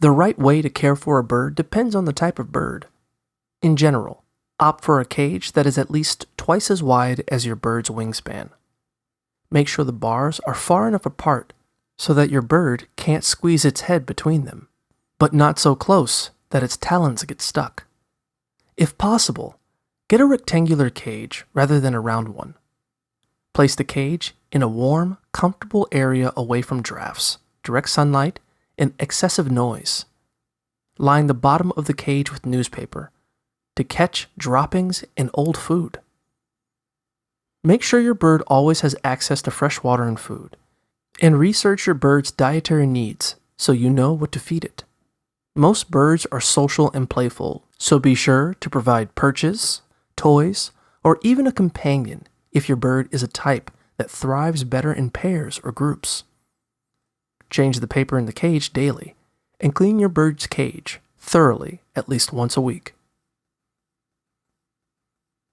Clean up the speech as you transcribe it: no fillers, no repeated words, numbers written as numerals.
The right way to care for a bird depends on the type of bird. In general, opt for a cage that is at least twice as wide as your bird's wingspan. Make sure the bars are far enough apart so that your bird can't squeeze its head between them, but not so close that its talons get stuck. If possible, get a rectangular cage rather than a round one. Place the cage in a warm, comfortable area away from drafts, direct sunlight, and excessive noise. Line the bottom of the cage with newspaper to catch droppings and old food. Make sure your bird always has access to fresh water and food, and research your bird's dietary needs so you know what to feed it. Most birds are social and playful, so be sure to provide perches, toys, or even a companion if your bird is a type that thrives better in pairs or groups. Change the paper in the cage daily, and clean your bird's cage thoroughly at least once a week.